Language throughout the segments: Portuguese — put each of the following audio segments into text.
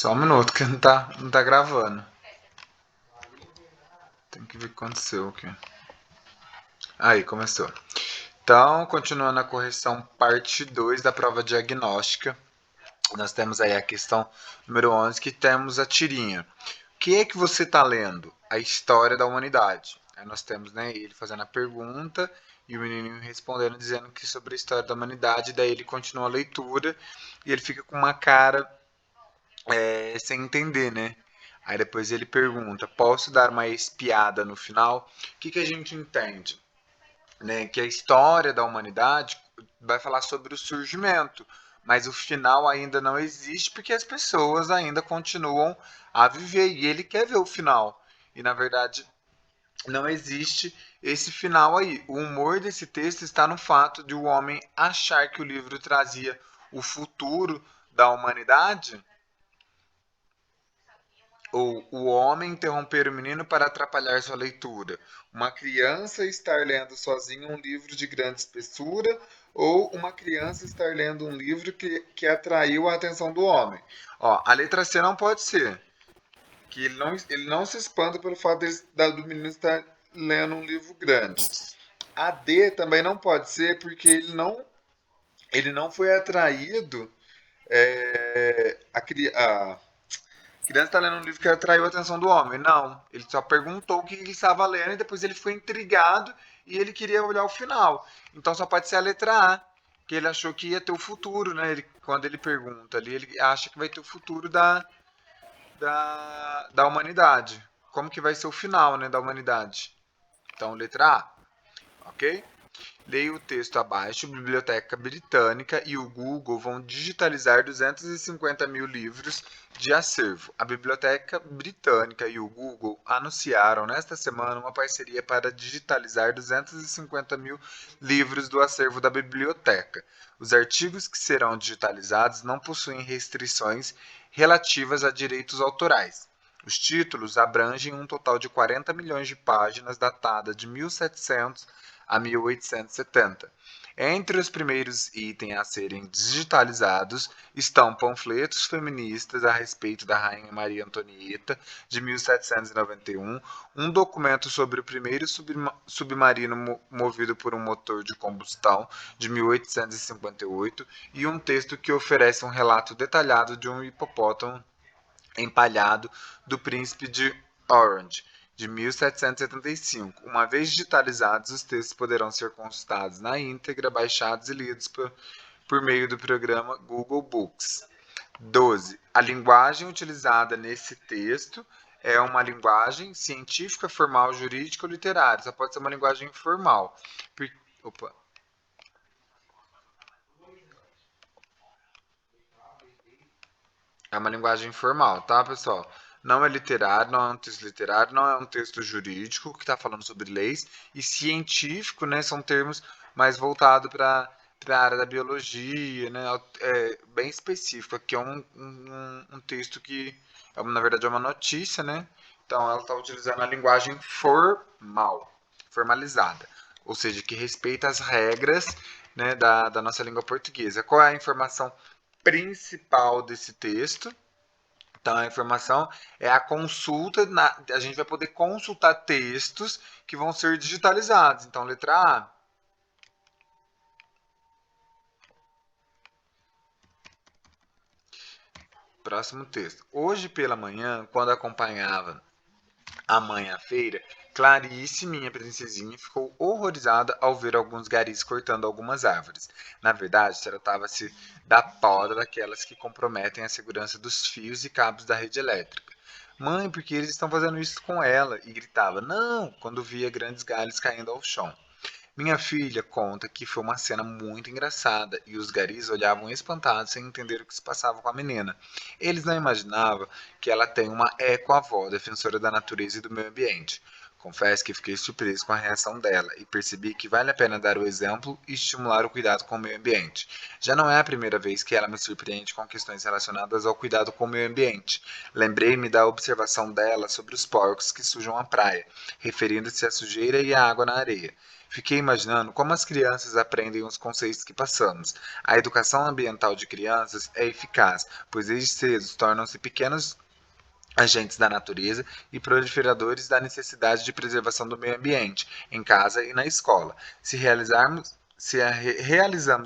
Só um minuto que não tá gravando. Tem que ver o que aconteceu aqui. Aí, começou. Então, continuando a correção parte 2 da prova diagnóstica. Nós temos aí a questão número 11, que temos a tirinha. O que é que você está lendo? A história da humanidade. Aí nós temos, né, ele fazendo a pergunta e o menininho respondendo, dizendo que sobre a história da humanidade. Daí ele continua a leitura e ele fica com uma cara sem entender, né? Aí depois ele pergunta: posso dar uma espiada no final? O que a gente entende? Né? Que a história da humanidade vai falar sobre o surgimento, mas o final ainda não existe porque as pessoas ainda continuam a viver e ele quer ver o final. E na verdade não existe esse final aí. O humor desse texto está no fato de o homem achar que o livro trazia o futuro da humanidade, ou o homem interromper o menino para atrapalhar sua leitura. Uma criança estar lendo sozinha um livro de grande espessura, ou uma criança estar lendo um livro que atraiu a atenção do homem. Ó, a letra C não pode ser. Que ele não se espanta pelo fato do menino estar lendo um livro grande. A D também não pode ser porque ele não foi atraído. A criança está lendo um livro que atraiu a atenção do homem. Não, ele só perguntou o que ele estava lendo e depois ele foi intrigado e ele queria olhar o final. Então só pode ser a letra A, que ele achou que ia ter o futuro, né? Quando ele pergunta ali, ele acha que vai ter o futuro da humanidade. Como que vai ser o final, né, da humanidade? Então, letra A, ok? Leia o texto abaixo. Biblioteca Britânica e o Google vão digitalizar 250 mil livros de acervo. A Biblioteca Britânica e o Google anunciaram nesta semana uma parceria para digitalizar 250 mil livros do acervo da biblioteca. Os artigos que serão digitalizados não possuem restrições relativas a direitos autorais. Os títulos abrangem um total de 40 milhões de páginas datadas de 1700 a 1870. Entre os primeiros itens a serem digitalizados estão panfletos feministas a respeito da Rainha Maria Antonieta, de 1791, um documento sobre o primeiro submarino movido por um motor de combustão, de 1858, e um texto que oferece um relato detalhado de um hipopótamo empalhado do Príncipe de Orange, de 1775. Uma vez digitalizados, os textos poderão ser consultados na íntegra, baixados e lidos por meio do programa Google Books. 12. A linguagem utilizada nesse texto é uma linguagem científica, formal, jurídica ou literária. Só pode ser uma linguagem formal. Opa. É uma linguagem formal, tá, pessoal? Não é literário, não é um texto literário, não é um texto jurídico que está falando sobre leis, e científico, né, são termos mais voltados para a área da biologia, né, bem específico. Aqui é um texto que, na verdade, é uma notícia, né? Então, ela está utilizando a linguagem formal, formalizada, ou seja, que respeita as regras, né, da nossa língua portuguesa. Qual é a informação principal desse texto? Então, a informação é a consulta, a gente vai poder consultar textos que vão ser digitalizados. Então, letra A. Próximo texto. Hoje pela manhã, quando acompanhava a mãe à feira, Clarice, minha princesinha, ficou horrorizada ao ver alguns garis cortando algumas árvores. Na verdade, tratava-se da poda daquelas que comprometem a segurança dos fios e cabos da rede elétrica. Mãe, por que eles estão fazendo isso com ela? E gritava, não, quando via grandes galhos caindo ao chão. Minha filha conta que foi uma cena muito engraçada e os garis olhavam espantados sem entender o que se passava com a menina. Eles não imaginavam que ela tem uma eco-avó, defensora da natureza e do meio ambiente. Confesso que fiquei surpreso com a reação dela e percebi que vale a pena dar o exemplo e estimular o cuidado com o meio ambiente. Já não é a primeira vez que ela me surpreende com questões relacionadas ao cuidado com o meio ambiente. Lembrei-me da observação dela sobre os porcos que sujam a praia, referindo-se à sujeira e à água na areia. Fiquei imaginando como as crianças aprendem os conceitos que passamos. A educação ambiental de crianças é eficaz, pois desde cedo tornam-se pequenos agentes da natureza e proliferadores da necessidade de preservação do meio ambiente, em casa e na escola. Se realizamos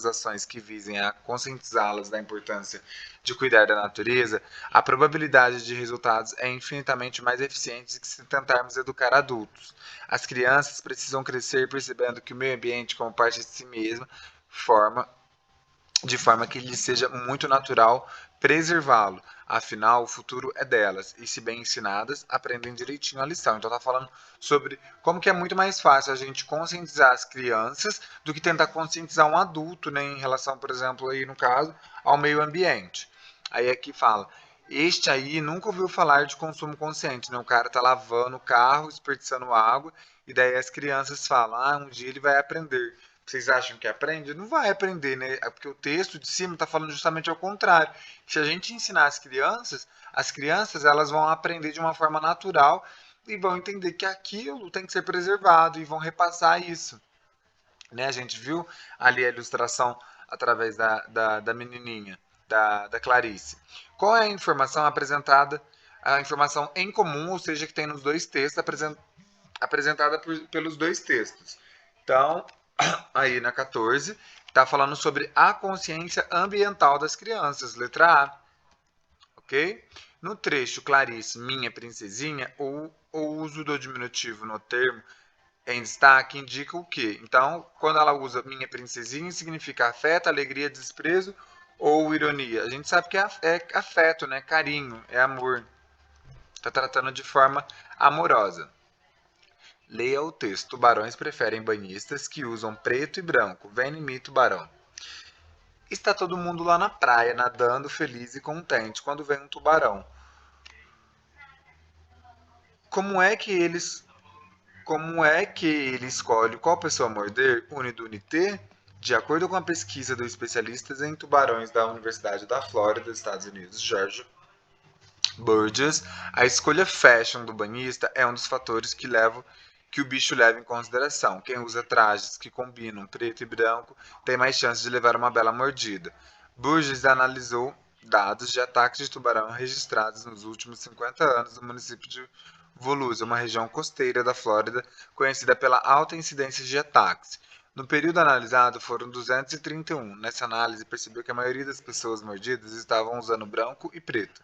ações que visem a conscientizá-las da importância de cuidar da natureza, a probabilidade de resultados é infinitamente mais eficiente do que se tentarmos educar adultos. As crianças precisam crescer percebendo que o meio ambiente, como parte de si mesma, forma de forma que lhes seja muito natural preservá-lo. Afinal, o futuro é delas, e se bem ensinadas, aprendem direitinho a lição. Então tá falando sobre como que é muito mais fácil a gente conscientizar as crianças do que tentar conscientizar um adulto, né, em relação, por exemplo, aí no caso, ao meio ambiente. Aí aqui fala, este aí nunca ouviu falar de consumo consciente, né? O cara tá lavando o carro, desperdiçando água, e daí as crianças falam, ah, um dia ele vai aprender. Vocês acham que aprende? Não vai aprender, né? Porque o texto de cima está falando justamente ao contrário. Se a gente ensinar as crianças elas vão aprender de uma forma natural e vão entender que aquilo tem que ser preservado e vão repassar isso. Né? A gente viu ali a ilustração através da menininha, da Clarice. Qual é a informação apresentada, a informação em comum, ou seja, que tem nos dois textos, apresentada pelos dois textos? Então, aí na 14, está falando sobre a consciência ambiental das crianças, letra A, ok? No trecho Clarice, minha princesinha, o uso do diminutivo no termo em destaque indica o quê? Então, quando ela usa minha princesinha, significa afeto, alegria, desprezo ou ironia. A gente sabe que é afeto, né? Carinho, é amor. Está tratando de forma amorosa. Leia o texto. Tubarões preferem banhistas que usam preto e branco. Vem em mim, tubarão. Está todo mundo lá na praia, nadando feliz e contente, quando vem um tubarão. Como é que eles, como é que ele escolhe qual pessoa morder? Unido Unité? De acordo com a pesquisa dos especialistas em tubarões da Universidade da Flórida, dos Estados Unidos, George Burgess, a escolha fashion do banhista é um dos fatores que o bicho leva em consideração. Quem usa trajes que combinam preto e branco tem mais chance de levar uma bela mordida. Burgess analisou dados de ataques de tubarão registrados nos últimos 50 anos no município de Volusia, uma região costeira da Flórida conhecida pela alta incidência de ataques. No período analisado foram 231. Nessa análise, percebeu que a maioria das pessoas mordidas estavam usando branco e preto.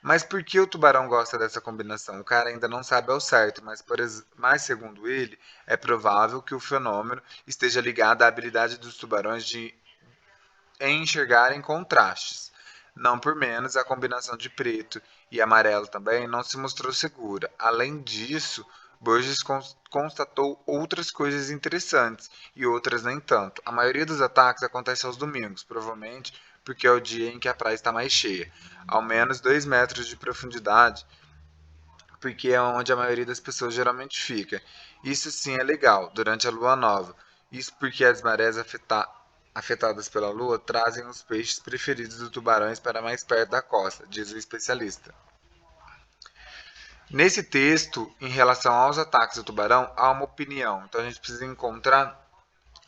Mas por que o tubarão gosta dessa combinação? O cara ainda não sabe ao certo, mas segundo ele, é provável que o fenômeno esteja ligado à habilidade dos tubarões de enxergarem contrastes. Não por menos, a combinação de preto e amarelo também não se mostrou segura. Além disso, Burgess constatou outras coisas interessantes e outras nem tanto. A maioria dos ataques acontece aos domingos, provavelmente porque é o dia em que a praia está mais cheia. Ao menos 2 metros de profundidade, porque é onde a maioria das pessoas geralmente fica. Isso sim é legal, durante a lua nova. Isso porque as marés afetadas pela lua trazem os peixes preferidos dos tubarões para mais perto da costa, diz o especialista. Nesse texto, em relação aos ataques do tubarão, há uma opinião. Então a gente precisa encontrar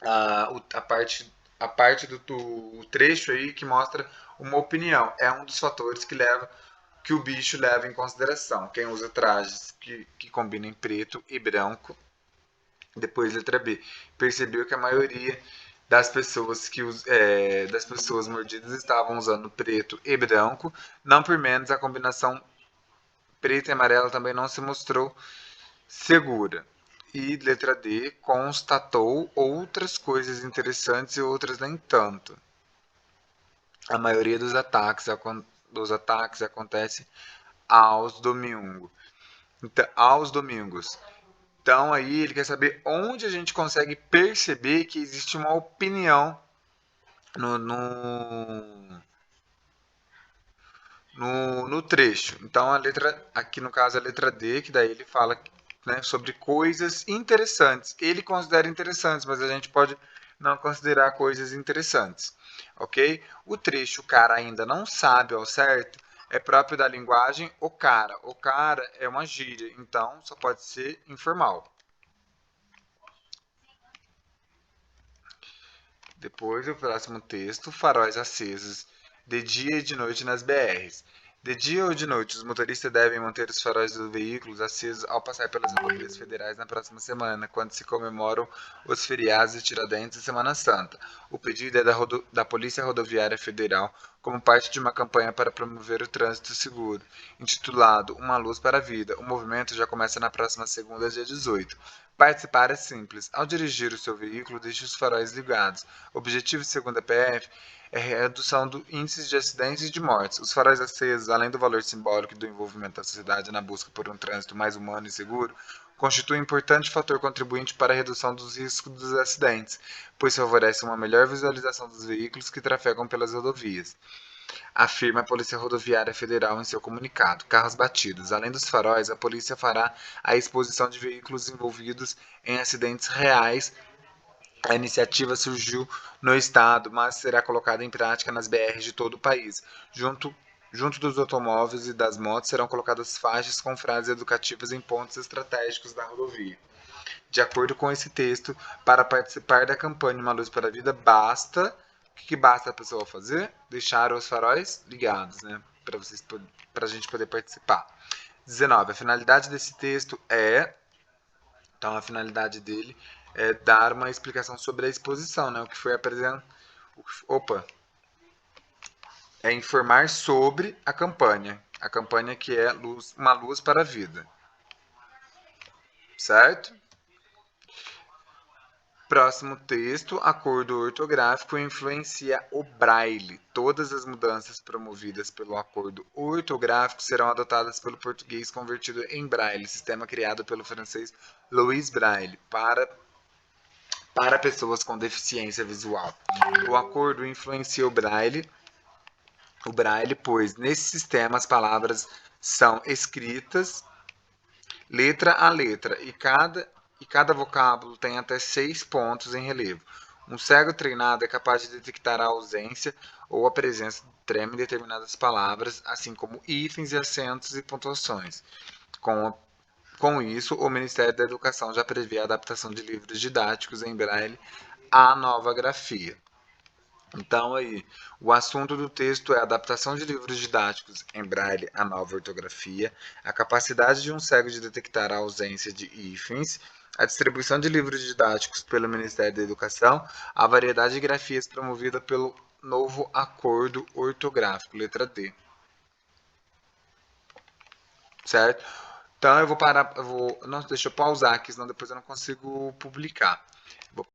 a parte do trecho aí que mostra uma opinião. É um dos fatores que o bicho leva em consideração. Quem usa trajes que combinem preto e branco. Depois, letra B. Percebeu que a maioria das pessoas mordidas estavam usando preto e branco. Não por menos, a combinação preto e amarela também não se mostrou segura. E letra D, constatou outras coisas interessantes e outras nem tanto. A maioria dos ataques acontece aos domingos. Então aí ele quer saber onde a gente consegue perceber que existe uma opinião no, no, no trecho. Então aqui no caso a letra D, que daí ele fala, né, sobre coisas interessantes. Ele considera interessantes, mas a gente pode não considerar coisas interessantes, ok? O trecho o cara ainda não sabe ao certo é próprio da linguagem o cara. O cara é uma gíria, então só pode ser informal. Depois, o próximo texto, faróis acesos de dia e de noite nas BRs. De dia ou de noite, os motoristas devem manter os faróis dos veículos acesos ao passar pelas rodovias federais na próxima semana, quando se comemoram os feriados de Tiradentes e Semana Santa. O pedido é da Polícia Rodoviária Federal como parte de uma campanha para promover o trânsito seguro, intitulado Uma Luz para a Vida. O movimento já começa na próxima segunda, dia 18. Participar é simples. Ao dirigir o seu veículo, deixe os faróis ligados. O objetivo, segundo a PF, é a redução do índice de acidentes e de mortes. Os faróis acesos, além do valor simbólico do envolvimento da sociedade na busca por um trânsito mais humano e seguro, constituem um importante fator contribuinte para a redução dos riscos dos acidentes, pois favorece uma melhor visualização dos veículos que trafegam pelas rodovias, afirma a Polícia Rodoviária Federal em seu comunicado. Carros batidos. Além dos faróis, a polícia fará a exposição de veículos envolvidos em acidentes reais. A iniciativa surgiu no estado, mas será colocada em prática nas BRs de todo o país. Junto dos automóveis e das motos serão colocadas faixas com frases educativas em pontos estratégicos da rodovia. De acordo com esse texto, para participar da campanha Uma Luz para a Vida, basta. O que basta a pessoa fazer? Deixar os faróis ligados, né? Para a gente poder participar. 19. A finalidade desse texto é. Então, a finalidade dele é dar uma explicação sobre a exposição, né? O que foi apresentado. Opa! É informar sobre a campanha. A campanha que é Uma Luz para a Vida. Certo? Próximo texto, acordo ortográfico influencia o Braille. Todas as mudanças promovidas pelo acordo ortográfico serão adotadas pelo português convertido em Braille, sistema criado pelo francês Louis Braille para pessoas com deficiência visual. O acordo influencia o Braille, pois nesse sistema as palavras são escritas letra a letra, e cada vocábulo tem até 6 pontos em relevo. Um cego treinado é capaz de detectar a ausência ou a presença de trema em determinadas palavras, assim como hífens e acentos e pontuações. Com isso, o Ministério da Educação já prevê a adaptação de livros didáticos em Braille à nova grafia. Então, aí, o assunto do texto é a adaptação de livros didáticos em Braille à nova ortografia, a capacidade de um cego de detectar a ausência de hífens, a distribuição de livros didáticos pelo Ministério da Educação, a variedade de grafias promovida pelo novo acordo ortográfico, letra D. Certo? Então, eu vou parar, não, deixa eu pausar aqui, senão depois eu não consigo publicar. Vou